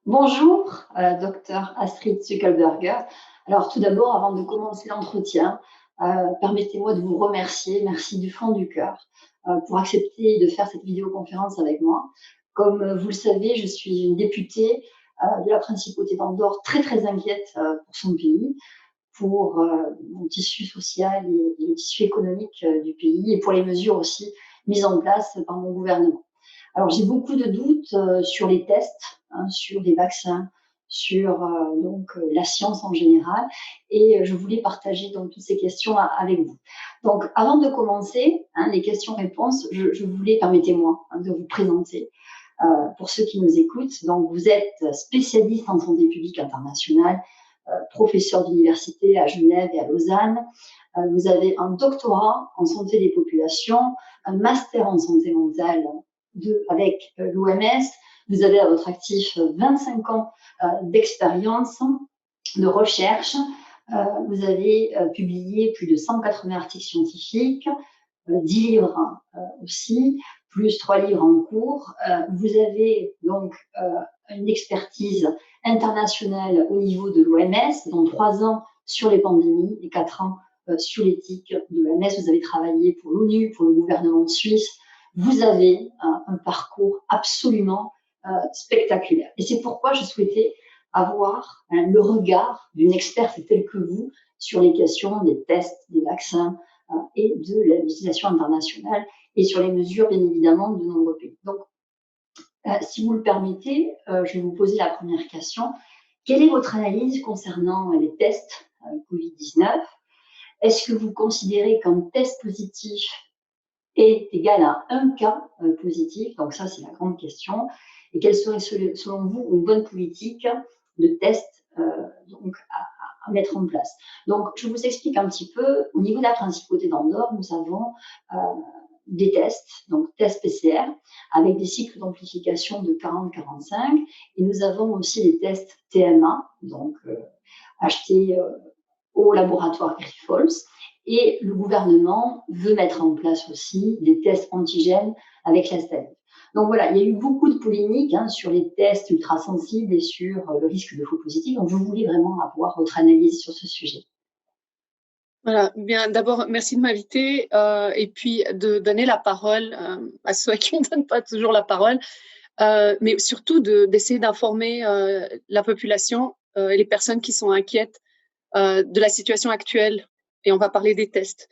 Bonjour, docteur Astrid Zuckelberger. Alors tout d'abord, avant de commencer l'entretien, permettez-moi de vous remercier, merci du fond du cœur, pour accepter de faire cette vidéoconférence avec moi. Comme vous le savez, je suis une députée de la principauté d'Andorre, très très inquiète pour son pays, pour mon tissu social et le tissu économique du pays et pour les mesures aussi mises en place par mon gouvernement. Alors j'ai beaucoup de doutes sur les tests, hein, sur les vaccins, sur la science en général, et je voulais partager donc toutes ces questions avec vous. Donc avant de commencer, hein, les questions-réponses, je voulais, permettez-moi de vous présenter pour ceux qui nous écoutent. Donc vous êtes spécialiste en santé publique internationale, professeur d'université à Genève et à Lausanne. Vous avez un doctorat en santé des populations, un master en santé mentale avec l'OMS. Vous avez à votre actif 25 ans d'expérience, de recherche. Vous avez publié plus de 180 articles scientifiques, 10 livres aussi, plus 3 livres en cours. Vous avez donc une expertise internationale au niveau de l'OMS, dont 3 ans sur les pandémies et 4 ans sur l'éthique de l'OMS. Vous avez travaillé pour l'ONU, pour le gouvernement suisse. Vous avez un parcours absolument spectaculaire. Et c'est pourquoi je souhaitais avoir le regard d'une experte telle que vous sur les questions des tests, des vaccins, et de la législation internationale et sur les mesures, bien évidemment, de nombreux pays. Donc, si vous le permettez, je vais vous poser la première question. Quelle est votre analyse concernant les tests Covid-19 ? Est-ce que vous considérez qu'un test positif est égal à un cas positif ? Donc ça, c'est la grande question. Et quelle serait, selon vous, une bonne politique de test à mettre en place. Donc, je vous explique un petit peu. Au niveau de la principauté d'Andorre, nous avons des tests, donc tests PCR, avec des cycles d'amplification de 40-45. Et nous avons aussi les tests TMA, donc achetés au laboratoire Grifols. Et le gouvernement veut mettre en place aussi des tests antigènes avec la salive. Donc voilà, il y a eu beaucoup de polémiques sur les tests ultrasensibles et sur le risque de faux positifs. Donc je voulais vraiment avoir votre analyse sur ce sujet. Voilà, bien, d'abord, merci de m'inviter et puis de donner la parole à ceux à qui on ne donne pas toujours la parole, mais surtout d'essayer d'informer la population et les personnes qui sont inquiètes de la situation actuelle. Et on va parler des tests.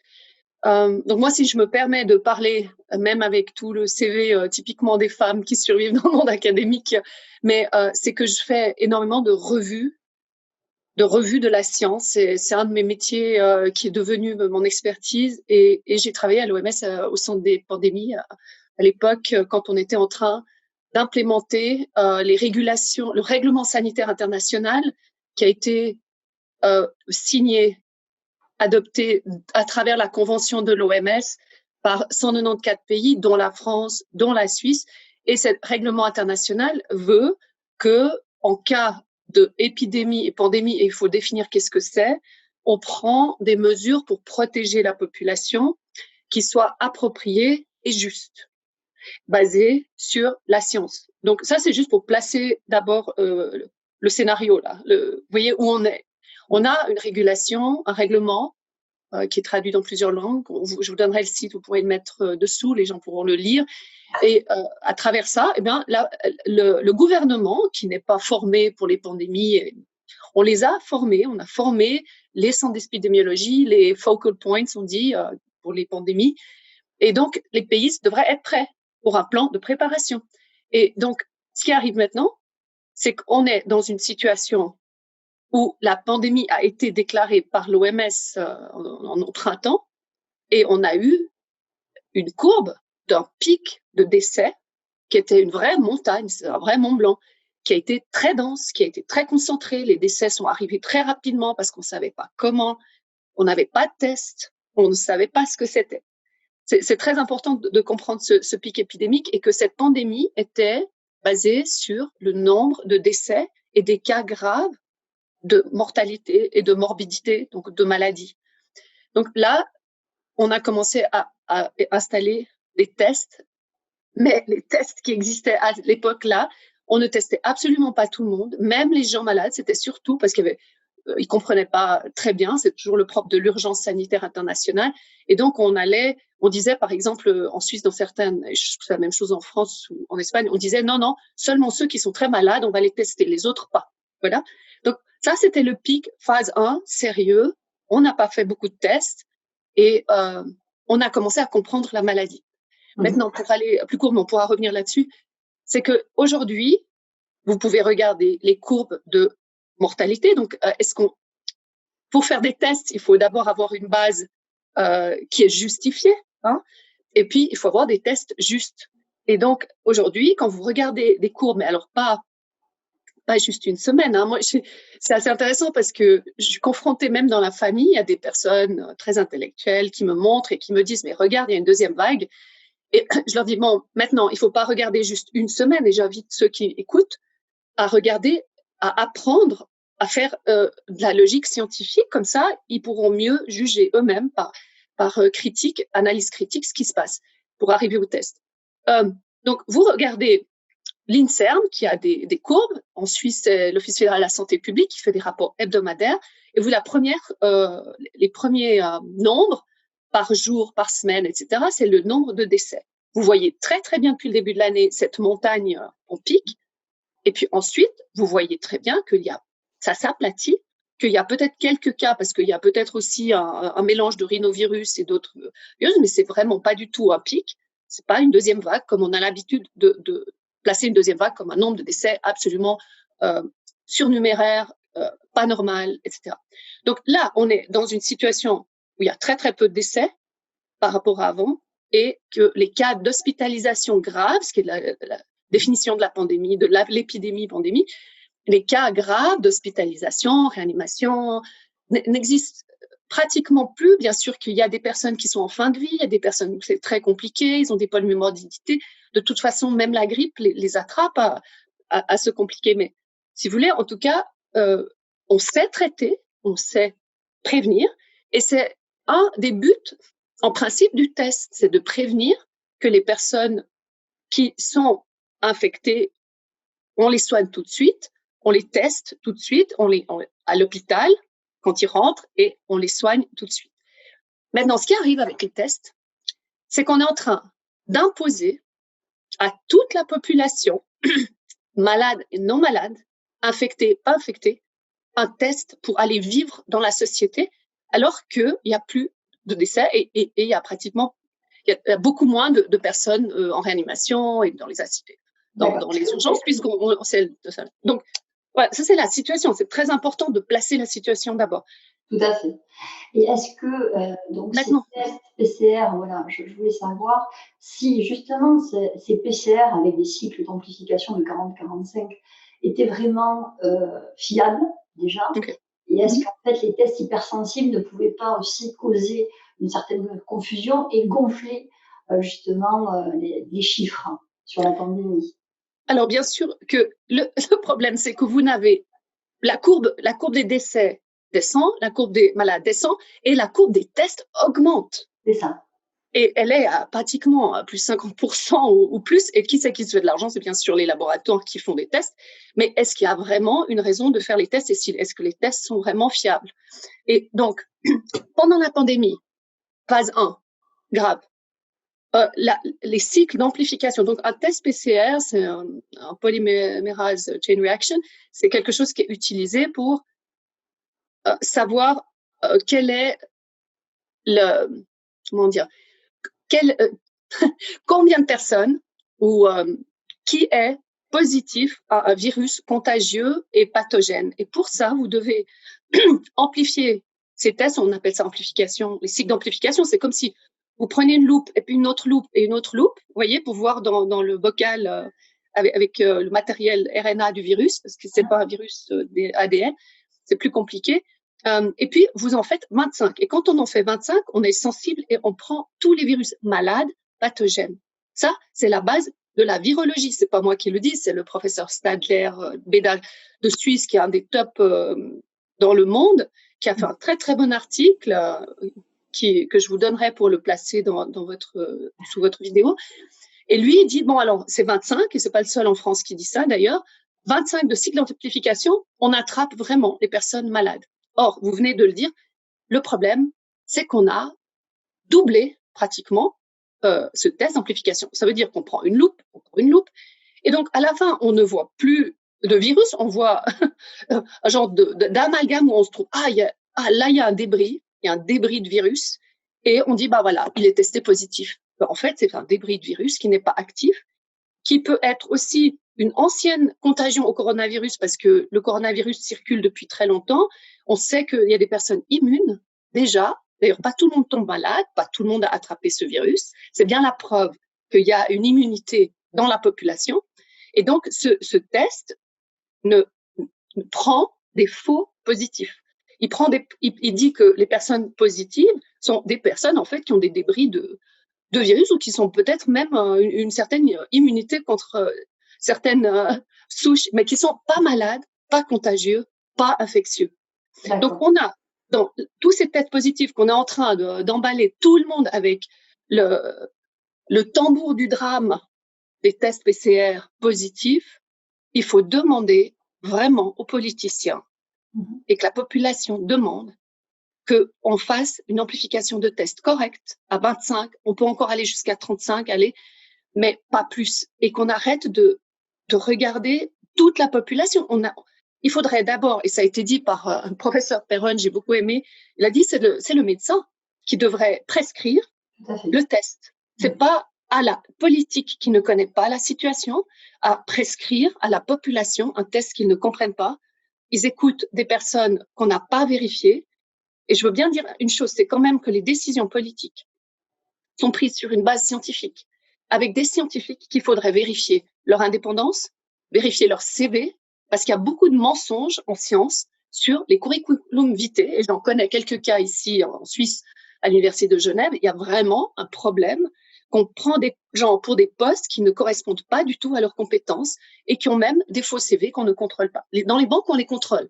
Donc moi, si je me permets de parler, même avec tout le CV typiquement des femmes qui survivent dans le monde académique, mais c'est que je fais énormément de revues de la science. C'est un de mes métiers qui est devenu mon expertise et j'ai travaillé à l'OMS au centre des pandémies à l'époque quand on était en train d'implémenter les régulations, le règlement sanitaire international qui a été signé, adopté à travers la convention de l'OMS par 194 pays, dont la France, dont la Suisse. Et ce règlement international veut que, en cas d'épidémie et pandémie, et il faut définir qu'est-ce que c'est, on prend des mesures pour protéger la population qui soient appropriées et justes, basées sur la science. Donc ça, c'est juste pour placer d'abord le scénario là. Vous voyez où on est. On a une régulation, un règlement qui est traduit dans plusieurs langues. Je vous donnerai le site, vous pourrez le mettre dessous, les gens pourront le lire. Et à travers ça, eh bien, le gouvernement, qui n'est pas formé pour les pandémies, on les a formés, on a formé les centres d'épidémiologie, les focal points, on dit, pour les pandémies. Et donc, les pays devraient être prêts pour un plan de préparation. Et donc, ce qui arrive maintenant, c'est qu'on est dans une situation où la pandémie a été déclarée par l'OMS en printemps et on a eu une courbe d'un pic de décès qui était une vraie montagne, c'est un vrai Mont Blanc, qui a été très dense, qui a été très concentré. Les décès sont arrivés très rapidement parce qu'on ne savait pas comment, on n'avait pas de test, on ne savait pas ce que c'était. C'est très important de comprendre ce pic épidémique et que cette pandémie était basée sur le nombre de décès et des cas graves de mortalité et de morbidité, donc de maladie. Donc là, on a commencé à installer des tests, mais les tests qui existaient à l'époque-là On ne testait absolument pas tout le monde, même les gens malades. C'était surtout parce qu'ils ne comprenaient pas très bien. C'est toujours le propre de l'urgence sanitaire internationale. Et donc, on disait, par exemple, en Suisse, dans certaines, c'est la même chose en France ou en Espagne, on disait non, non, seulement ceux qui sont très malades, on va les tester, les autres pas. Voilà. Donc, ça, c'était le pic, phase 1, sérieux. On n'a pas fait beaucoup de tests et on a commencé à comprendre la maladie. Maintenant, pour aller plus court, mais on pourra revenir là-dessus, c'est qu'aujourd'hui, vous pouvez regarder les courbes de mortalité. Donc, pour faire des tests, il faut d'abord avoir une base qui est justifiée, hein, et puis il faut avoir des tests justes. Et donc, aujourd'hui, quand vous regardez des courbes, mais alors pas juste une semaine, hein, moi, c'est assez intéressant parce que je suis confrontée même dans la famille à des personnes très intellectuelles qui me montrent et qui me disent, mais regarde, il y a une deuxième vague. Et je leur dis, bon, maintenant, il ne faut pas regarder juste une semaine, et j'invite ceux qui écoutent à regarder, à apprendre à faire de la logique scientifique. Comme ça, ils pourront mieux juger eux-mêmes par analyse critique, ce qui se passe pour arriver au test. Donc, vous regardez l'INSERM qui a des courbes. En Suisse, c'est l'Office fédéral de la santé publique qui fait des rapports hebdomadaires. Et vous, les premiers nombres par jour, par semaine, etc., c'est le nombre de décès. Vous voyez très, très bien depuis le début de l'année cette montagne en pic. Et puis ensuite, vous voyez très bien ça s'aplatit, qu'il y a peut-être quelques cas, parce qu'il y a peut-être aussi un mélange de rhinovirus et d'autres virus, mais c'est vraiment pas du tout un pic. C'est pas une deuxième vague, comme on a l'habitude de placer une deuxième vague comme un nombre de décès absolument surnuméraire, pas normal, etc. Donc là, on est dans une situation où il y a très, très peu de décès par rapport à avant, et que les cas d'hospitalisation grave, ce qui est la définition de la pandémie, de l'épidémie-pandémie, les cas graves d'hospitalisation, réanimation, n'existent pratiquement plus. Bien sûr qu'il y a des personnes qui sont en fin de vie, il y a des personnes où c'est très compliqué, ils ont des polymorbidités. De toute façon, même la grippe les attrape à se compliquer. Mais si vous voulez, en tout cas, on sait traiter, on sait prévenir, et c'est un des buts, en principe, du test, c'est de prévenir que les personnes qui sont infectées, on les soigne tout de suite, on les teste tout de suite, à l'hôpital quand ils rentrent, et on les soigne tout de suite. Maintenant, ce qui arrive avec les tests, c'est qu'on est en train d'imposer à toute la population, malade et non malade, infectée, pas infectée, un test pour aller vivre dans la société, alors qu'il n'y a plus de décès et il y a beaucoup moins de personnes en réanimation et dans les urgences, puisqu'on sait de ça. Donc, voilà, ça c'est la situation. C'est très important de placer la situation d'abord. Tout à fait. Et est-ce que, donc, Maintenant, ces tests PCR, voilà, je voulais savoir si justement ces PCR avec des cycles d'amplification de 40-45 étaient vraiment fiables déjà. okay. Et est-ce qu'en fait les tests hypersensibles ne pouvaient pas aussi causer une certaine confusion et gonfler justement les chiffres sur la pandémie? Alors bien sûr que le problème, c'est que vous n'avez la courbe des décès descend, la courbe des malades descend, et la courbe des tests augmente. C'est ça. Et elle est à pratiquement à plus 50% ou plus. Et qui c'est qui se fait de l'argent? C'est bien sûr les laboratoires qui font des tests. Mais est-ce qu'il y a vraiment une raison de faire les tests, et est-ce que les tests sont vraiment fiables? Et donc, pendant la pandémie, phase 1, grave, les cycles d'amplification. Donc, un test PCR, c'est un polymérase chain reaction. C'est quelque chose qui est utilisé pour savoir quel est comment dire, combien de personnes ou qui est positif à un virus contagieux et pathogène. Et pour ça, vous devez amplifier ces tests. On appelle ça amplification. Les cycles d'amplification, c'est comme si vous prenez une loupe et puis une autre loupe et une autre loupe, vous voyez, pour voir dans le bocal avec le matériel RNA du virus, parce que c'est pas un virus ADN, c'est plus compliqué. Et puis, vous en faites 25. Et quand on en fait 25, on est sensible et on prend tous les virus malades, pathogènes. Ça, c'est la base de la virologie. C'est pas moi qui le dis, c'est le professeur Stadler Bédard de Suisse, qui est un des tops dans le monde, qui a fait un très, très bon article que je vous donnerai pour le placer sous votre vidéo. Et lui, il dit, bon, alors, c'est 25, et c'est pas le seul en France qui dit ça, d'ailleurs, 25 de cycle d'amplification, on attrape vraiment les personnes malades. Or, vous venez de le dire, le problème, c'est qu'on a doublé pratiquement ce test d'amplification. Ça veut dire qu'on prend une loupe, et donc à la fin, on ne voit plus de virus, on voit un genre d'amalgame où on se trouve, là, il y a un débris, de virus, et on dit, bah voilà, il est testé positif. En fait, c'est un débris de virus qui n'est pas actif, qui peut être aussi une ancienne contagion au coronavirus, parce que le coronavirus circule depuis très longtemps. On sait qu'il y a des personnes immunes déjà. D'ailleurs, pas tout le monde tombe malade, pas tout le monde a attrapé ce virus. C'est bien la preuve qu'il y a une immunité dans la population. Et donc, ce test ne prend des faux positifs. Il dit que les personnes positives sont des personnes, en fait, qui ont des débris de virus ou qui sont peut-être même une certaine immunité contre certaines souches, mais qui sont pas malades, pas contagieux, pas infectieux. Donc, on a, dans tous ces tests positifs qu'on est en train d'emballer tout le monde avec le tambour du drame des tests PCR positifs, il faut demander vraiment aux politiciens et que la population demande qu'on fasse une amplification de tests correcte à 25, on peut encore aller jusqu'à 35, mais pas plus. Et qu'on arrête de regarder toute la population. Il faudrait d'abord, et ça a été dit par un professeur Perron, j'ai beaucoup aimé, il a dit c'est le médecin qui devrait prescrire le test. C'est pas à la politique qui ne connaît pas la situation à prescrire à la population un test qu'ils ne comprennent pas. Ils écoutent des personnes qu'on n'a pas vérifiées. Et je veux bien dire une chose, c'est quand même que les décisions politiques sont prises sur une base scientifique, avec des scientifiques qu'il faudrait vérifier leur indépendance, vérifier leur CV, parce qu'il y a beaucoup de mensonges en sciences sur les curriculum vitae, et j'en connais quelques cas ici en Suisse, à l'Université de Genève. Il y a vraiment un problème qu'on prend des gens pour des postes qui ne correspondent pas du tout à leurs compétences et qui ont même des faux CV qu'on ne contrôle pas. Dans les banques, on les contrôle.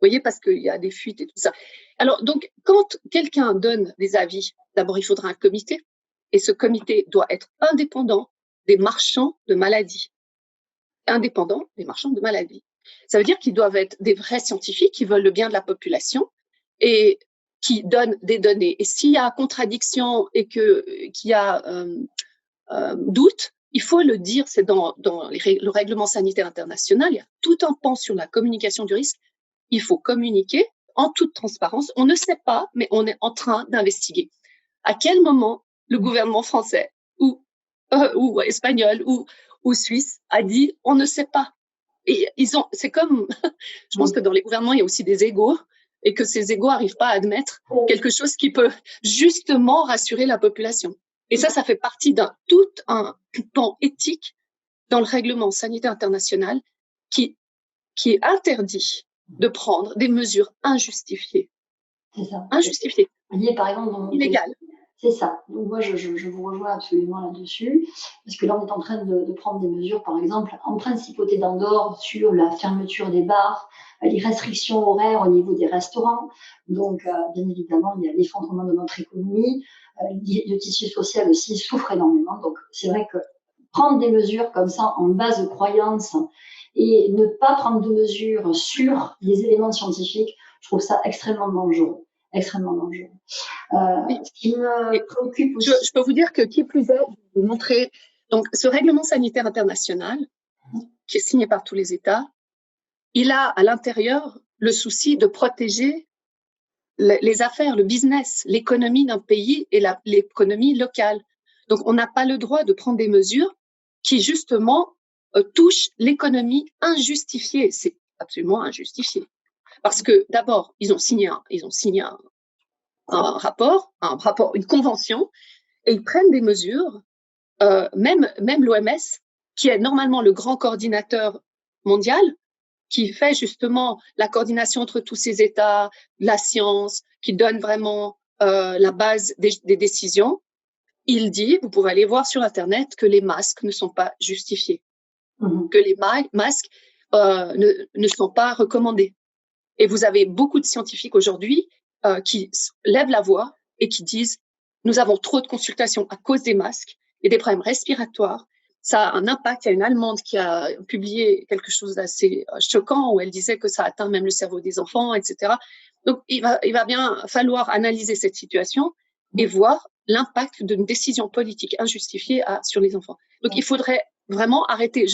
Vous voyez, parce qu'il y a des fuites et tout ça. Alors, donc, quand quelqu'un donne des avis, d'abord, il faudra un comité. Et ce comité doit être indépendant des marchands de maladies. Indépendant des marchands de maladies. Ça veut dire qu'ils doivent être des vrais scientifiques qui veulent le bien de la population et qui donnent des données. Et s'il y a contradiction et qu'il y a doute, il faut le dire. C'est dans le règlement sanitaire international. Il y a tout un pan sur la communication du risque. Il faut communiquer en toute transparence. On ne sait pas, mais on est en train d'investiguer. À quel moment le gouvernement français ou espagnol ou suisse a dit on ne sait pas. Et c'est comme, je pense que dans les gouvernements, il y a aussi des égos et que ces égos n'arrivent pas à admettre quelque chose qui peut justement rassurer la population. Et ça fait partie tout un pan éthique dans le règlement sanitaire international qui interdit de prendre des mesures injustifiées. C'est ça. Injustifiées. Lié, par exemple, illégales. C'est ça. Donc moi, je vous rejoins absolument là-dessus, parce que là, on est en train de prendre des mesures, par exemple, en principauté d'Andorre, sur la fermeture des bars, les restrictions horaires au niveau des restaurants. Donc, bien évidemment, il y a l'effondrement de notre économie, le tissu social aussi souffre énormément. Donc, c'est vrai que prendre des mesures comme ça en base de croyances et ne pas prendre de mesures sur les éléments scientifiques, je trouve ça extrêmement dangereux. Extrêmement dangereux. Ce qui me préoccupe aussi. Je peux vous dire que qui plus est, je vais vous montrer. Donc, ce règlement sanitaire international, qui est signé par tous les États, il a à l'intérieur le souci de protéger les affaires, le business, l'économie d'un pays et l'économie locale. Donc, on n'a pas le droit de prendre des mesures qui, justement, touchent l'économie injustifiée. C'est absolument injustifié. Parce que, d'abord, ils ont signé un rapport, une convention, et ils prennent des mesures, même l'OMS, qui est normalement le grand coordinateur mondial, qui fait justement la coordination entre tous ces États, la science, qui donne vraiment la base des décisions. Il dit, vous pouvez aller voir sur Internet, que les masques ne sont pas justifiés, que les masques ne sont pas recommandés. Et vous avez beaucoup de scientifiques aujourd'hui qui lèvent la voix et qui disent nous avons trop de consultations à cause des masques et des problèmes respiratoires. Ça a un impact. Il y a une Allemande qui a publié quelque chose d'assez choquant où elle disait que ça atteint même le cerveau des enfants, etc. Donc, il va bien falloir analyser cette situation et voir l'impact d'une décision politique injustifiée sur les enfants. Donc, il faudrait vraiment arrêter.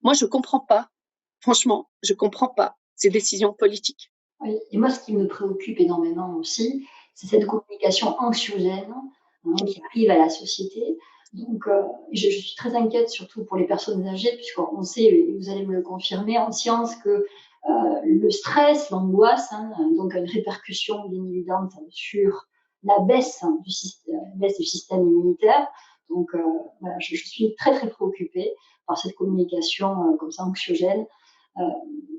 Moi, je comprends pas. Franchement, je comprends pas ces décisions politiques. Oui. Et moi, ce qui me préoccupe énormément aussi, c'est cette communication anxiogène qui arrive à la société. Donc, je suis très inquiète, surtout pour les personnes âgées, puisqu'on sait, et vous allez me le confirmer, en science, que le stress, l'angoisse, donc a une répercussion bien évidente sur la baisse, baisse du système immunitaire. Donc, voilà, je suis très, très préoccupée par cette communication comme ça anxiogène.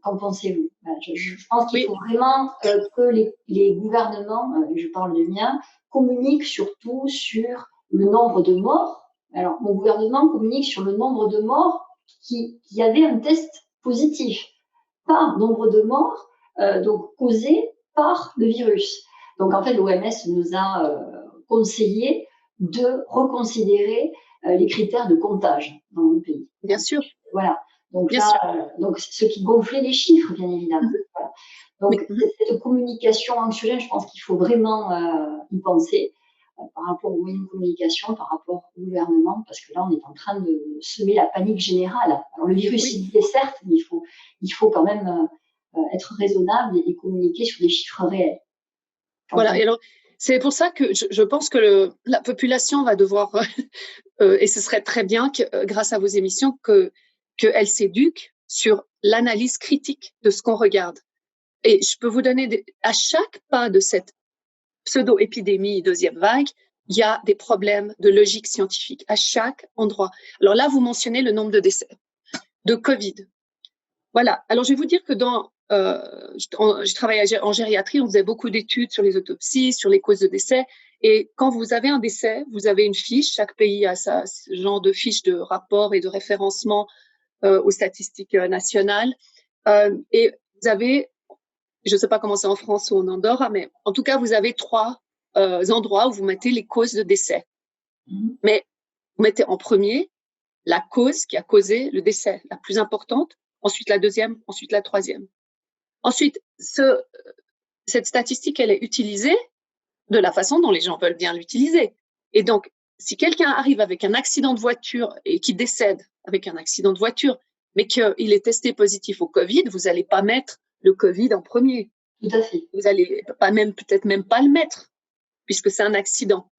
Qu'en pensez-vous? Je pense qu'il faut vraiment que les gouvernements, je parle du mien, communiquent surtout sur le nombre de morts. Alors, mon gouvernement communique sur le nombre de morts qui avaient un test positif, pas nombre de morts donc causés par le virus. Donc, en fait, l'OMS nous a conseillé de reconsidérer les critères de comptage dans mon pays. Bien sûr. Voilà. Donc donc ce qui gonflait les chiffres, bien évidemment. Voilà. Donc cette communication anxiogène, je pense qu'il faut vraiment y penser par rapport aux moyens de communication, par rapport au gouvernement, parce que là, on est en train de semer la panique générale. Alors le virus, il est certes, mais il faut quand même être raisonnable et communiquer sur des chiffres réels. Voilà. Et alors, c'est pour ça que je pense que la population va devoir, et ce serait très bien que, grâce à vos émissions, qu'elle s'éduque sur l'analyse critique de ce qu'on regarde. Et je peux vous donner à chaque pas de cette pseudo-épidémie deuxième vague, il y a des problèmes de logique scientifique à chaque endroit. Alors là, vous mentionnez le nombre de décès de Covid. Voilà. Alors, je vais vous dire que je travaillais en gériatrie, on faisait beaucoup d'études sur les autopsies, sur les causes de décès. Et quand vous avez un décès, vous avez une fiche. Chaque pays a ce genre de fiche de rapport et de référencement aux statistiques nationales. Et vous avez, je ne sais pas comment c'est en France ou en Andorre, mais en tout cas, vous avez 3 endroits où vous mettez les causes de décès. Mais vous mettez en premier la cause qui a causé le décès, la plus importante, ensuite la deuxième, ensuite la troisième. Ensuite, cette statistique, elle est utilisée de la façon dont les gens veulent bien l'utiliser. Et donc, si quelqu'un arrive avec un accident de voiture et qui décède avec un accident de voiture, mais qu'il est testé positif au Covid, vous n'allez pas mettre le Covid en premier. Tout à fait. Vous n'allez peut-être même pas le mettre, puisque c'est un accident.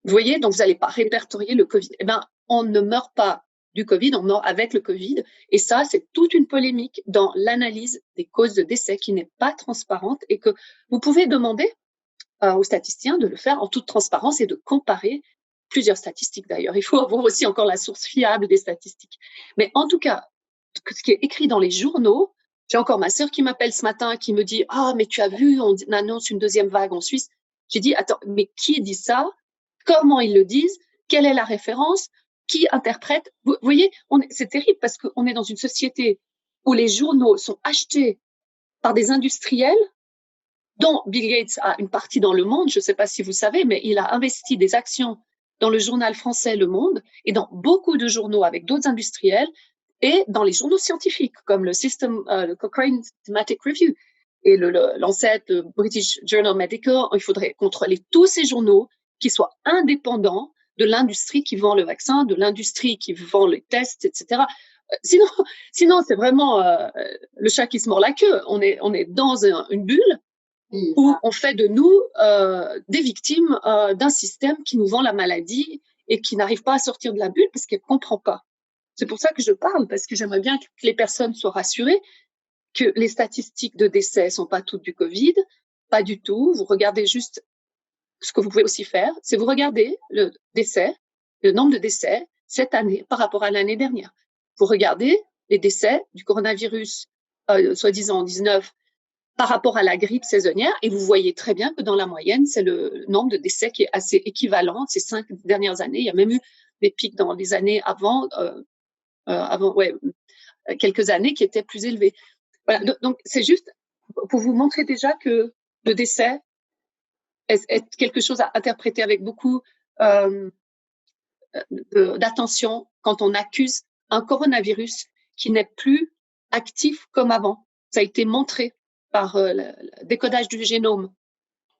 Vous voyez, donc vous n'allez pas répertorier le Covid. Eh bien, on ne meurt pas du Covid, on meurt avec le Covid. Et ça, c'est toute une polémique dans l'analyse des causes de décès qui n'est pas transparente et que vous pouvez demander aux statisticiens de le faire en toute transparence et de comparer plusieurs statistiques d'ailleurs. Il faut avoir aussi encore la source fiable des statistiques. Mais en tout cas, ce qui est écrit dans les journaux, j'ai encore ma sœur qui m'appelle ce matin, qui me dit « Ah, mais tu as vu, on annonce une deuxième vague en Suisse. » J'ai dit « Attends, mais qui dit ça? Comment ils le disent? Quelle est la référence? Qui interprète? » Vous voyez, c'est terrible parce qu'on est dans une société où les journaux sont achetés par des industriels dont Bill Gates a une partie dans le monde. Je ne sais pas si vous savez, mais il a investi des actions dans le journal français Le Monde et dans beaucoup de journaux avec d'autres industriels et dans les journaux scientifiques comme le Cochrane Systematic Review et l'ancêtre, le British Journal Medical. Il faudrait contrôler tous ces journaux qui soient indépendants de l'industrie qui vend le vaccin, de l'industrie qui vend les tests, etc. Sinon c'est vraiment le chat qui se mord la queue. On est dans une bulle où on fait de nous des victimes d'un système qui nous vend la maladie et qui n'arrive pas à sortir de la bulle parce qu'elle ne comprend pas. C'est pour ça que je parle, parce que j'aimerais bien que les personnes soient rassurées que les statistiques de décès ne sont pas toutes du Covid, pas du tout. Vous regardez juste, ce que vous pouvez aussi faire, c'est vous regardez le nombre de décès cette année par rapport à l'année dernière. Vous regardez les décès du coronavirus, soi-disant 19, par rapport à la grippe saisonnière, et vous voyez très bien que dans la moyenne, c'est le nombre de décès qui est assez équivalent ces 5 dernières années. Il y a même eu des pics dans les années avant, quelques années qui étaient plus élevés. Voilà, donc c'est juste pour vous montrer déjà que le décès est quelque chose à interpréter avec beaucoup d'attention quand on accuse un coronavirus qui n'est plus actif comme avant. Ça a été montré par le décodage du génome.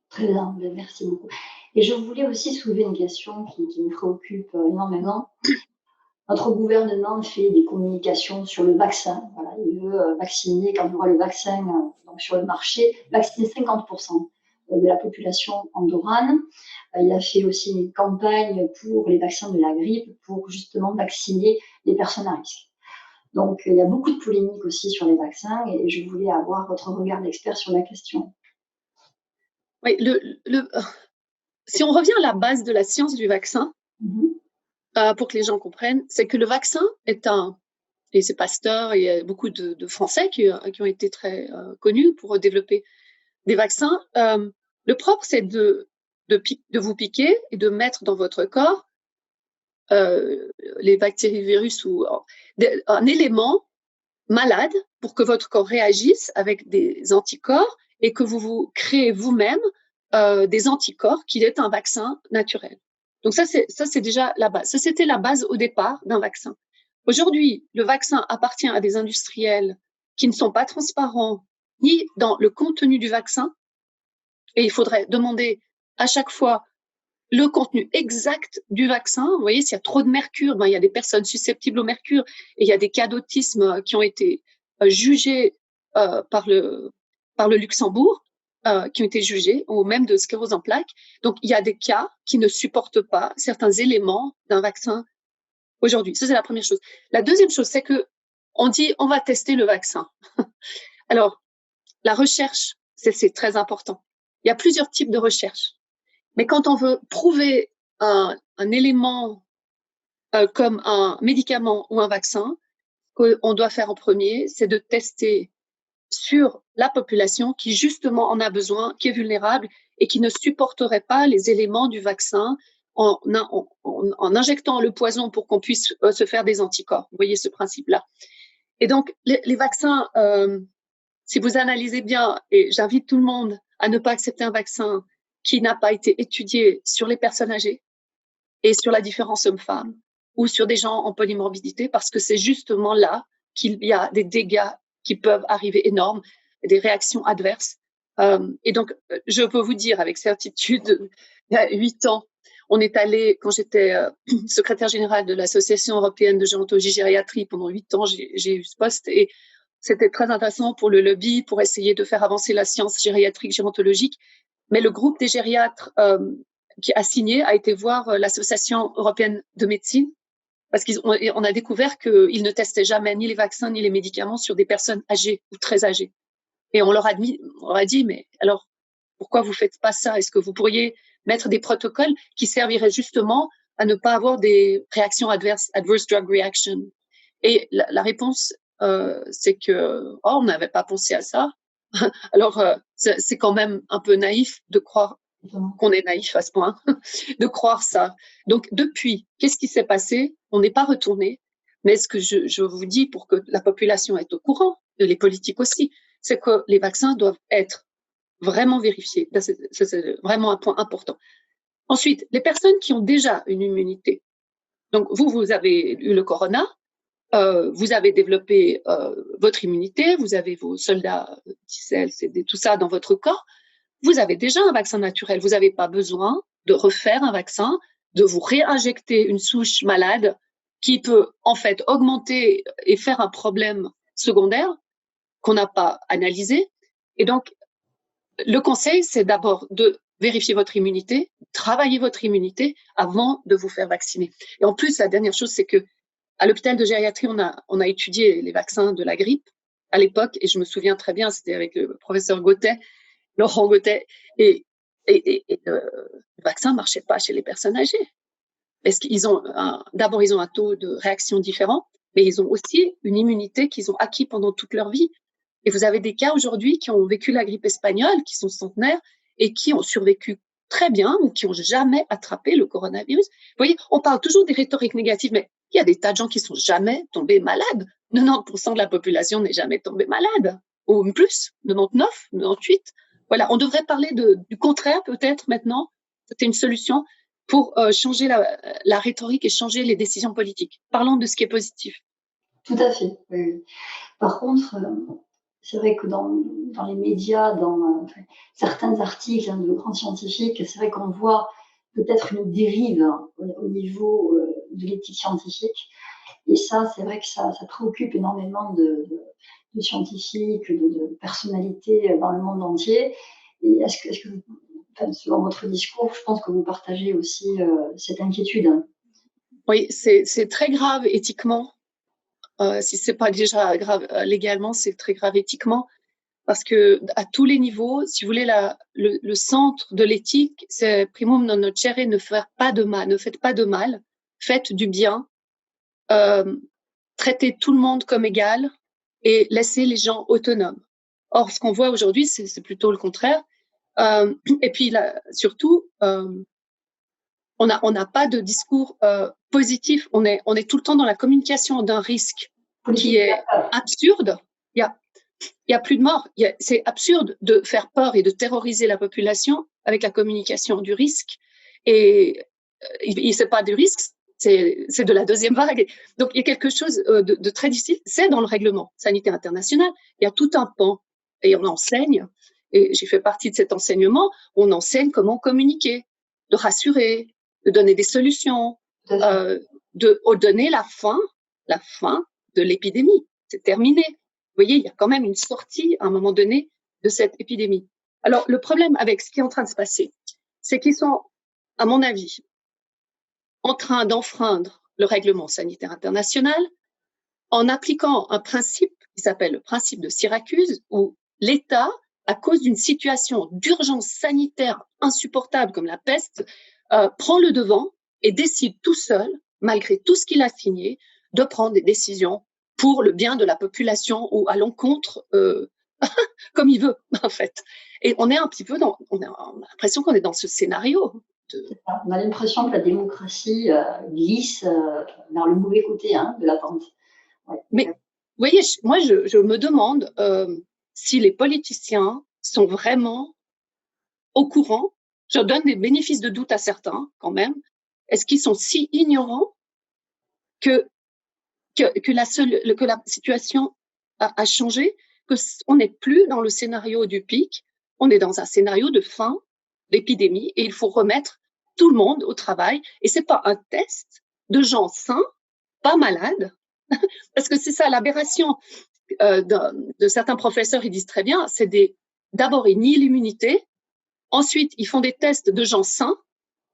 Très bien, ben, merci beaucoup. Et je voulais aussi soulever une question qui me préoccupe énormément. Notre gouvernement fait des communications sur le vaccin. Voilà, il veut vacciner, quand il y aura le vaccin donc sur le marché, vacciner 50% de la population andorrane. Il a fait aussi une campagne pour les vaccins de la grippe, pour justement vacciner les personnes à risque. Donc, il y a beaucoup de polémiques aussi sur les vaccins et je voulais avoir votre regard d'expert sur la question. Oui, si on revient à la base de la science du vaccin, pour que les gens comprennent, c'est que le vaccin est et c'est Pasteur, il y a beaucoup de Français qui ont été très connus pour développer des vaccins. Le propre, c'est de vous piquer et de mettre dans votre corps les bactéries, virus ou un élément malade pour que votre corps réagisse avec des anticorps et que vous créez vous-même des anticorps qui est un vaccin naturel. Donc ça c'est déjà la base. Ça, c'était la base au départ d'un vaccin. Aujourd'hui, le vaccin appartient à des industriels qui ne sont pas transparents ni dans le contenu du vaccin. Et il faudrait demander à chaque fois le contenu exact du vaccin. Vous voyez, s'il y a trop de mercure, il y a des personnes susceptibles au mercure et il y a des cas d'autisme qui ont été jugés par le Luxembourg, qui ont été jugés, ou même de sclérose en plaques. Donc, il y a des cas qui ne supportent pas certains éléments d'un vaccin aujourd'hui. Ça, c'est la première chose. La deuxième chose, c'est que on dit on va tester le vaccin. Alors, la recherche, c'est très important. Il y a plusieurs types de recherche. Mais quand on veut prouver un élément comme un médicament ou un vaccin, ce qu'on doit faire en premier, c'est de tester sur la population qui justement en a besoin, qui est vulnérable et qui ne supporterait pas les éléments du vaccin en injectant le poison pour qu'on puisse se faire des anticorps. Vous voyez ce principe-là. Et donc, les vaccins, si vous analysez bien, et j'invite tout le monde à ne pas accepter un vaccin qui n'a pas été étudié sur les personnes âgées et sur la différence homme-femme ou sur des gens en polymorbidité, parce que c'est justement là qu'il y a des dégâts qui peuvent arriver énormes, des réactions adverses. Et donc, je peux vous dire avec certitude, il y a 8 ans, on est allé, quand j'étais secrétaire générale de l'Association européenne de gérontologie gériatrie, pendant 8 ans, j'ai eu ce poste et c'était très intéressant pour le lobby, pour essayer de faire avancer la science gériatrique, gérontologique. Mais le groupe des gériatres qui a signé a été voir l'Association européenne de médecine parce qu'on a découvert qu'ils ne testaient jamais ni les vaccins ni les médicaments sur des personnes âgées ou très âgées. Et on leur a dit, mais alors, pourquoi vous faites pas ça? Est-ce que vous pourriez mettre des protocoles qui serviraient justement à ne pas avoir des réactions adverse drug reaction? Et la réponse, c'est que, on n'avait pas pensé à ça. Alors, c'est quand même un peu naïf de croire qu'on est naïf à ce point, de croire ça. Donc, depuis, qu'est-ce qui s'est passé? On n'est pas retourné. Mais ce que je vous dis pour que la population est au courant, et les politiques aussi, c'est que les vaccins doivent être vraiment vérifiés. C'est vraiment un point important. Ensuite, les personnes qui ont déjà une immunité. Donc, vous avez eu le corona, vous avez développé votre immunité, vous avez vos soldats T-cells, tout ça dans votre corps. Vous avez déjà un vaccin naturel. Vous n'avez pas besoin de refaire un vaccin, de vous réinjecter une souche malade qui peut en fait augmenter et faire un problème secondaire qu'on n'a pas analysé. Et donc, le conseil, c'est d'abord de vérifier votre immunité, travailler votre immunité avant de vous faire vacciner. Et en plus, la dernière chose, c'est que à l'hôpital de gériatrie, on a étudié les vaccins de la grippe à l'époque, et je me souviens très bien, c'était avec le professeur Gauthier, Laurent Gauthier, et le vaccin ne marchait pas chez les personnes âgées. Parce qu'ils ont d'abord, ils ont un taux de réaction différent, mais ils ont aussi une immunité qu'ils ont acquis pendant toute leur vie. Et vous avez des cas aujourd'hui qui ont vécu la grippe espagnole, qui sont centenaires et qui ont survécu très bien ou qui n'ont jamais attrapé le coronavirus. Vous voyez, on parle toujours des rhétoriques négatives, mais il y a des tas de gens qui sont jamais tombés malades. 90% de la population n'est jamais tombée malade, ou plus, 99, 98. Voilà, on devrait parler du contraire peut-être maintenant. C'était une solution pour changer la rhétorique et changer les décisions politiques. Parlons de ce qui est positif. Tout à fait, oui, oui. Par contre, c'est vrai que dans les médias, enfin, certains articles de grands scientifiques, c'est vrai qu'on voit peut-être une dérive au niveau de l'éthique scientifique. Et ça, c'est vrai que ça préoccupe énormément de scientifiques, de personnalités dans le monde entier. Et est-ce que vous, enfin, selon votre discours, je pense que vous partagez aussi cette inquiétude. Oui, c'est très grave éthiquement. Si c'est pas déjà grave légalement, c'est très grave éthiquement. Parce que à tous les niveaux, si vous voulez, le centre de l'éthique, c'est primum non nocere, ne faites pas de mal, ne faites pas de mal, faites du bien, traitez tout le monde comme égal et laissez les gens autonomes. Or, ce qu'on voit aujourd'hui, c'est plutôt le contraire. Et puis là, surtout, on n'a pas de discours positif. On est tout le temps dans la communication d'un risque qui est absurde. Il y a plus de morts. C'est absurde de faire peur et de terroriser la population avec la communication du risque. Et c'est pas du risque, c'est de la deuxième vague. Donc il y a quelque chose de très difficile. C'est dans le règlement sanitaire international. Il y a tout un pan et on enseigne. Et j'ai fait partie de cet enseignement. On enseigne comment communiquer, de rassurer, de donner des solutions, de donner la fin de l'épidémie. C'est terminé. Vous voyez, il y a quand même une sortie à un moment donné de cette épidémie. Alors, le problème avec ce qui est en train de se passer, c'est qu'ils sont, à mon avis, en train d'enfreindre le règlement sanitaire international en appliquant un principe qui s'appelle le principe de Syracuse, où l'État, à cause d'une situation d'urgence sanitaire insupportable comme la peste, prend le devant et décide tout seul, malgré tout ce qu'il a signé, de prendre des décisions pour le bien de la population ou à l'encontre, comme il veut, en fait. Et on est un petit peu on a l'impression qu'on est dans ce scénario. On a l'impression que la démocratie glisse vers le mauvais côté de la pente. Ouais. Mais vous voyez, moi, je me demande si les politiciens sont vraiment au courant. Je donne des bénéfices de doute à certains, quand même. Est-ce qu'ils sont si ignorants que la situation a changé, que on n'est plus dans le scénario du pic, on est dans un scénario de fin d'épidémie et il faut remettre tout le monde au travail. Et c'est pas un test de gens sains, pas malades, parce que c'est ça l'aberration de certains professeurs. Ils disent très bien, d'abord ils nient l'immunité, ensuite ils font des tests de gens sains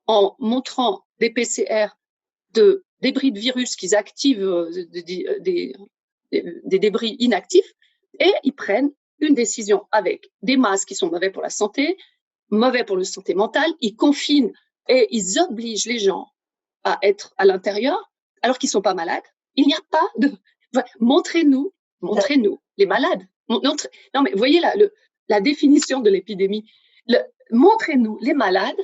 en montrant des PCR de débris de virus qu'ils activent des débris inactifs et ils prennent une décision avec des masques qui sont mauvais pour la santé, mauvais pour la santé mentale, ils confinent et ils obligent les gens à être à l'intérieur alors qu'ils sont pas malades. Il n'y a pas de... Montrez-nous les malades. Non, mais vous voyez la définition de l'épidémie. Montrez-nous les malades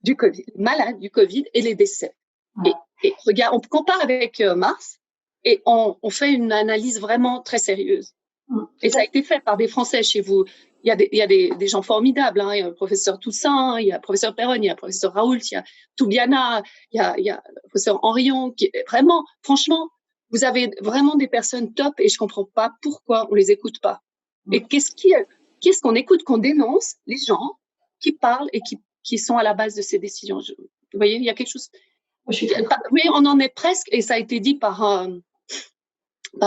du Covid et les décès. Ouais. Et regarde, on compare avec Mars et on fait une analyse vraiment très sérieuse. Et ça a été fait par des Français chez vous. Il y a des gens formidables. Il y a le professeur Toussaint, il y a le professeur Perron, il y a le professeur Raoult, il y a Toubiana, il y a le professeur Henrion. Vraiment, franchement, vous avez vraiment des personnes top et je comprends pas pourquoi on les écoute pas. Et qu'est-ce qu'on écoute, qu'on dénonce les gens qui parlent et qui sont à la base de ces décisions. Vous voyez, il y a quelque chose. Mais on en est presque, et ça a été dit par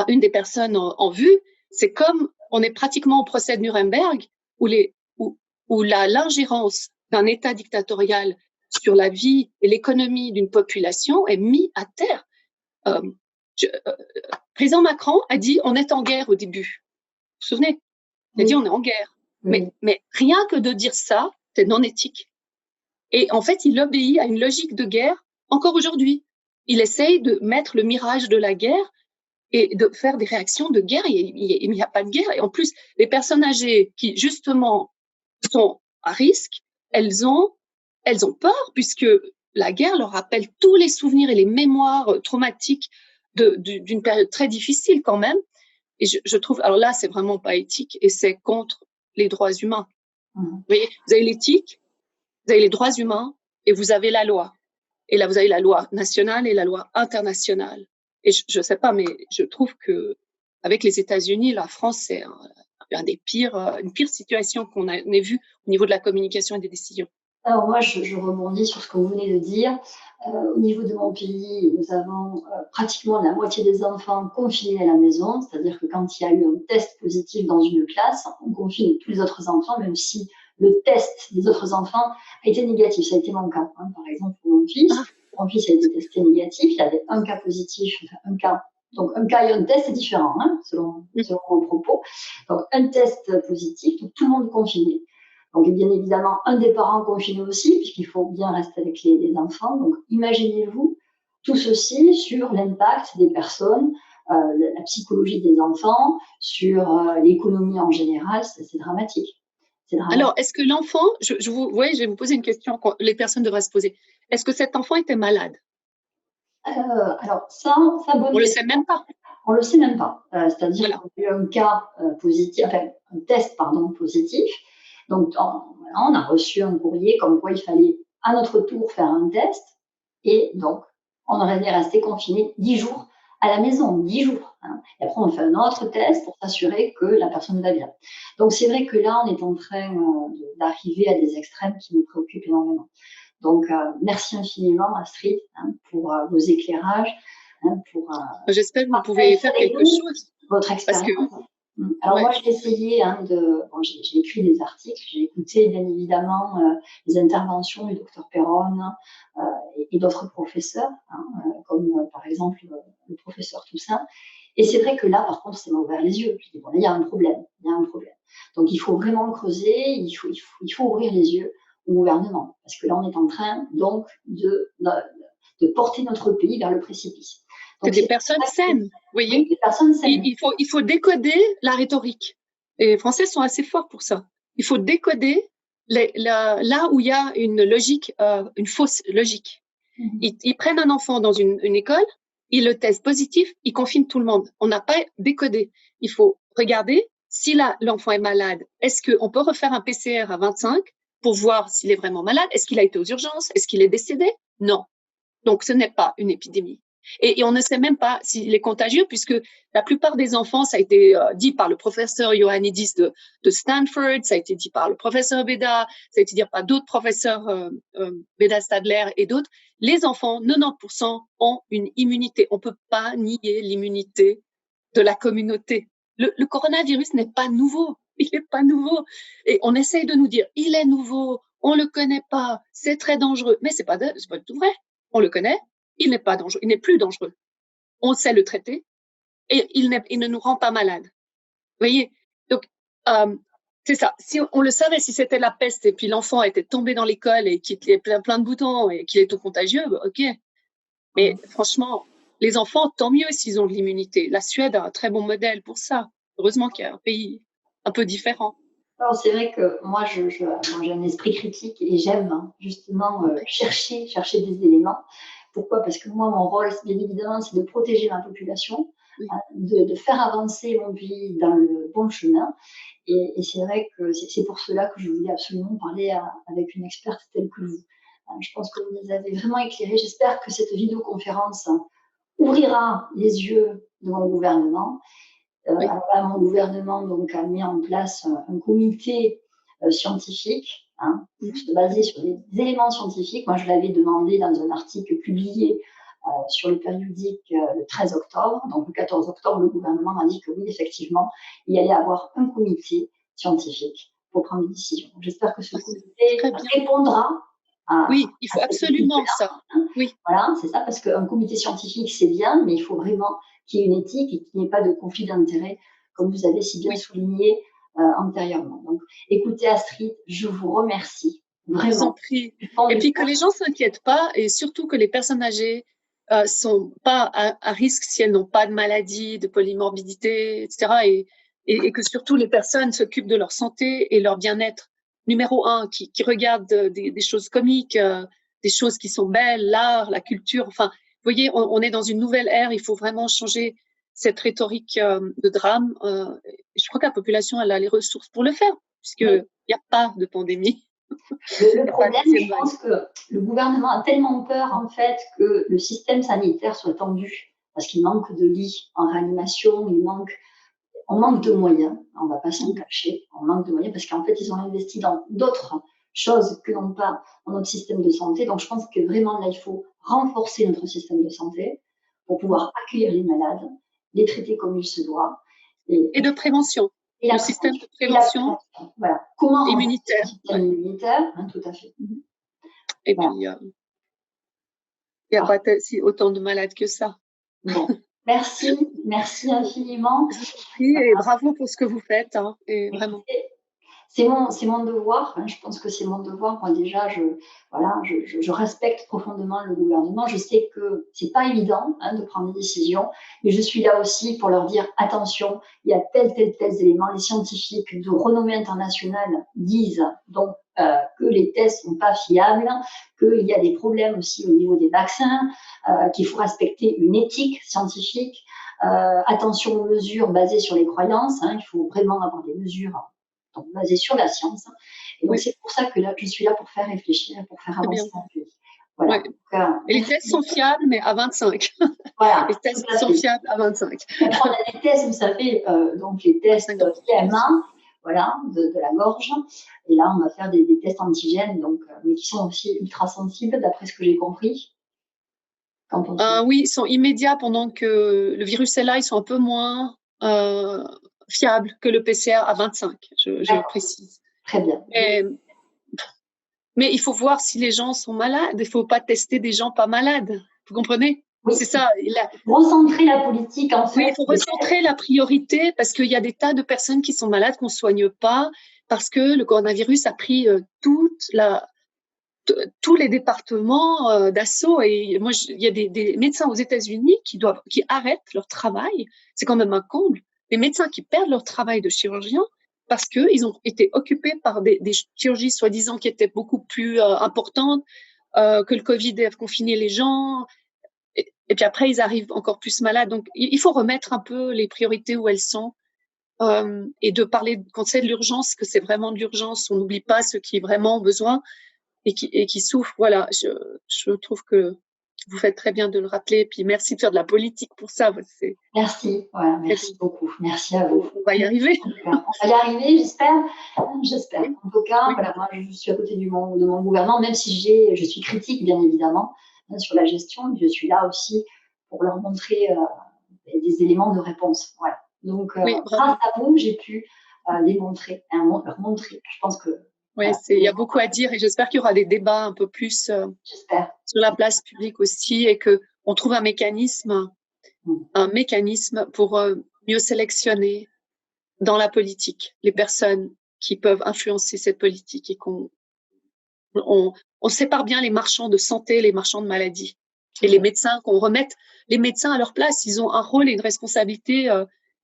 une des personnes en vue, c'est comme on est pratiquement au procès de Nuremberg où l'ingérence d'un État dictatorial sur la vie et l'économie d'une population est mise à terre. Président Macron a dit on est en guerre au début. Vous vous souvenez? Il a dit on est en guerre. Mais rien que de dire ça, c'est non éthique. Et en fait, il obéit à une logique de guerre encore aujourd'hui. Il essaye de mettre le mirage de la guerre et de faire des réactions de guerre. Il n'y a pas de guerre. Et en plus, les personnes âgées qui, justement, sont à risque, elles ont peur puisque la guerre leur rappelle tous les souvenirs et les mémoires traumatiques d'une période très difficile quand même. Et je trouve, alors là, c'est vraiment pas éthique et c'est contre les droits humains. Vous voyez, vous avez l'éthique, vous avez les droits humains et vous avez la loi. Et là, vous avez la loi nationale et la loi internationale. Et je ne sais pas, mais je trouve que avec les États-Unis, la France, c'est une pire situation qu'on ait vue au niveau de la communication et des décisions. Alors moi, je rebondis sur ce que vous venez de dire. Au niveau de mon pays, nous avons pratiquement la moitié des enfants confinés à la maison, c'est-à-dire que quand il y a eu un test positif dans une classe, on confine tous les autres enfants, même si le test des autres enfants a été négatif. Ça a été mon cas, hein. Par exemple, pour mon fils. Mon fils a été testé négatif, il avait un cas positif, un cas. Donc un cas et un test, c'est différent, hein, selon mon propos. Donc un test positif, donc tout le monde confiné. Donc, bien évidemment, un des parents confiné aussi, puisqu'il faut bien rester avec les enfants. Donc, imaginez-vous tout ceci sur l'impact des personnes, la psychologie des enfants, sur l'économie en général. C'est dramatique. Alors, est-ce que l'enfant, je vais vous poser une question que les personnes devraient se poser. Est-ce que cet enfant était malade? Alors, ça on le sait même pas. On le sait même pas. C'est-à-dire qu'il y a eu un cas positif, enfin, un test, positif. Donc, on a reçu un courrier comme quoi il fallait à notre tour faire un test. Et donc, on aurait dû rester confiné 10 jours à la maison, 10 jours. Hein. Et après, on fait un autre test pour s'assurer que la personne va bien. Donc, c'est vrai que là, on est en train d'arriver à des extrêmes qui nous préoccupent énormément. Donc, merci infiniment, Astrid, hein, pour vos éclairages. Hein, j'espère que vous pouvez faire quelque chose. Votre expérience. Alors moi, j'ai essayé j'ai écrit des articles, j'ai écouté bien évidemment les interventions du docteur Perron et d'autres professeurs, hein, comme par exemple le professeur Toussaint. Et c'est vrai que là, par contre, ça m'a ouvert les yeux. Je dis, bon, là, il y a un problème. Donc, il faut vraiment creuser, il faut ouvrir les yeux au gouvernement. Parce que là, on est en train, donc, de porter notre pays vers le précipice. C'est des personnes saines, vous voyez. Oui, des personnes saines. Il faut décoder la rhétorique. Et les Français sont assez forts pour ça. Il faut décoder là où il y a une logique, une fausse logique. Ils prennent un enfant dans une école, ils le testent positif, ils confinent tout le monde. On n'a pas décodé. Il faut regarder si l'enfant est malade. Est-ce qu'on peut refaire un PCR à 25 pour voir s'il est vraiment malade? Est-ce qu'il a été aux urgences? Est-ce qu'il est décédé? Non. Donc, ce n'est pas une épidémie. Et on ne sait même pas s'il est contagieux, puisque la plupart des enfants, ça a été dit par le professeur Ioannidis de Stanford, ça a été dit par le professeur Beda, ça a été dit par d'autres professeurs, Beda Stadler et d'autres. Les enfants, 90% ont une immunité. On ne peut pas nier l'immunité de la communauté. Le coronavirus n'est pas nouveau. Il n'est pas nouveau. Et on essaye de nous dire, il est nouveau, on le connaît pas, c'est très dangereux. Mais c'est pas tout vrai. On le connaît, il n'est pas dangereux, il n'est plus dangereux. On sait le traiter et il ne nous rend pas malade. Vous voyez? Donc, c'est ça. Si on le savait, si c'était la peste et puis l'enfant était tombé dans l'école et qu'il est plein de boutons et qu'il est tout contagieux, ok. Mais franchement, les enfants, tant mieux s'ils ont de l'immunité. La Suède a un très bon modèle pour ça. Heureusement qu'il y a un pays un peu différent. Alors, c'est vrai que moi, j'ai un esprit critique et j'aime justement chercher des éléments. Pourquoi? Parce que moi, mon rôle, bien évidemment, c'est de protéger ma population, de faire avancer mon pays dans le bon chemin. Et c'est vrai que c'est pour cela que je voulais absolument parler avec une experte telle que vous. Je pense que vous nous avez vraiment éclairé. J'espère que cette vidéoconférence ouvrira les yeux de mon gouvernement. Alors là, mon gouvernement donc, a mis en place un comité scientifique, hein, basé sur des éléments scientifiques. Moi, je l'avais demandé dans un article publié sur le périodique le 13 octobre. Donc, le 14 octobre, le gouvernement a dit que oui, effectivement, il y allait avoir un comité scientifique pour prendre des décisions. J'espère que ce comité répondra oui, il faut absolument ça. Oui. Voilà, c'est ça, parce qu'un comité scientifique, c'est bien, mais il faut vraiment qu'il y ait une éthique et qu'il n'y ait pas de conflit d'intérêts, comme vous avez si bien souligné antérieurement. Donc, écoutez, Astrid, je vous remercie. Vraiment. Je vous en prie. Et puis que les gens ne s'inquiètent pas, et surtout que les personnes âgées sont pas à risque si elles n'ont pas de maladie, de polymorbidité, etc. Et que surtout les personnes s'occupent de leur santé et leur bien-être. Numéro 1, qui regardent des choses comiques, des choses qui sont belles, l'art, la culture. Enfin, vous voyez, on est dans une nouvelle ère. Il faut vraiment changer cette rhétorique de drame. Je crois que la population elle a les ressources pour le faire, puisqu'il n'y a pas de pandémie. Le Y a pas de problème, deuxième je vague. pense que le gouvernement a tellement peur, en fait, que le système sanitaire soit tendu, parce qu'il manque de lits en réanimation, on manque de moyens, on va pas s'en cacher, on manque de moyens parce qu'en fait, ils ont investi dans d'autres choses que non pas dans notre système de santé. Donc, je pense que vraiment, là, il faut renforcer notre système de santé pour pouvoir accueillir les malades, les traiter comme il se doit et, Et de prévention. et Le la système prévention. de Et la prévention prévention. Voilà. Comment renforcer le immunitaire. système Ouais. immunitaire, hein, tout à fait. Et Voilà. puis, il n'y a pas autant de malades que ça. Bon, merci infiniment. Je vous en prie et bravo pour ce que vous faites. Hein, et vraiment. Écoutez, c'est mon devoir. Hein, je pense que c'est mon devoir. Moi, déjà, je respecte profondément le gouvernement. Je sais que c'est pas évident hein, de prendre des décisions, mais je suis là aussi pour leur dire attention, il y a tels éléments. Les scientifiques de renommée internationale disent donc que les tests sont pas fiables, qu'il y a des problèmes aussi au niveau des vaccins, qu'il faut respecter une éthique scientifique. Attention aux mesures basées sur les croyances. Hein, il faut vraiment avoir des mesures donc basées sur la science. Et donc, Oui, c'est pour ça que là, je suis là pour faire réfléchir et pour faire très bien. avancer un pays. Voilà. Ouais. Donc, Et les tests sont fiables, mais à 25. voilà. Les tests sont fiables à 25. Et après, on a des tests, vous savez, donc les tests PMA, voilà, de la gorge. Et là, on va faire des tests antigènes, donc, mais qui sont aussi ultra sensibles, d'après ce que j'ai compris. Oui, ils sont immédiats pendant que le virus est là, ils sont un peu moins fiables que le PCR à 25, je précise. Très bien. Mais il faut voir si les gens sont malades. Il ne faut pas tester des gens pas malades. Vous comprenez? Oui. C'est ça. Recentrer la politique, en fait. Oui, il faut recentrer la priorité parce qu'il y a des tas de personnes qui sont malades qu'on ne soigne pas parce que le coronavirus a pris tous les départements d'assaut. Et moi, il y a des médecins aux États-Unis qui arrêtent leur travail. C'est quand même un comble. Les médecins qui perdent leur travail de chirurgien parce qu'ils ont été occupés par des chirurgies soi-disant qui étaient beaucoup plus importantes, que le Covid a confiné les gens. Et puis après, ils arrivent encore plus malades. Donc, il faut remettre un peu les priorités où elles sont et de parler, quand c'est de l'urgence, que c'est vraiment de l'urgence. On n'oublie pas ceux qui vraiment ont besoin et qui souffrent. Voilà, je trouve que vous faites très bien de le rappeler. Et puis, merci de faire de la politique pour ça. Merci, voilà, merci beaucoup. Merci à vous. On va y arriver. On va y arriver, j'espère. J'espère. En tout cas, voilà, moi, je suis à côté de mon gouvernement, même si je suis critique, bien évidemment, sur la gestion. Je suis là aussi pour leur montrer des éléments de réponse. Voilà. Donc, grâce à vous, j'ai pu démontrer, leur montrer. Je pense que. Oui, il y a beaucoup à dire et j'espère qu'il y aura des débats un peu plus sur la place publique aussi et qu'on trouve un mécanisme pour mieux sélectionner dans la politique les personnes qui peuvent influencer cette politique et qu'on sépare bien les marchands de santé, les marchands de maladies et les médecins, qu'on remette les médecins à leur place. Ils ont un rôle et une responsabilité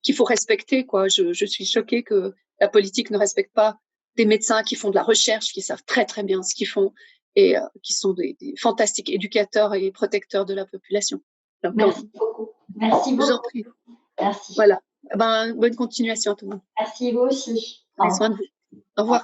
qu'il faut respecter, quoi. Je suis choquée que la politique ne respecte pas des médecins qui font de la recherche, qui savent très très bien ce qu'ils font et qui sont des fantastiques éducateurs et protecteurs de la population. Donc, merci beaucoup. Merci beaucoup. Je vous en prie. Merci. Voilà. Bonne continuation à tout le monde. Merci vous aussi. Prenez soin de vous. Au revoir.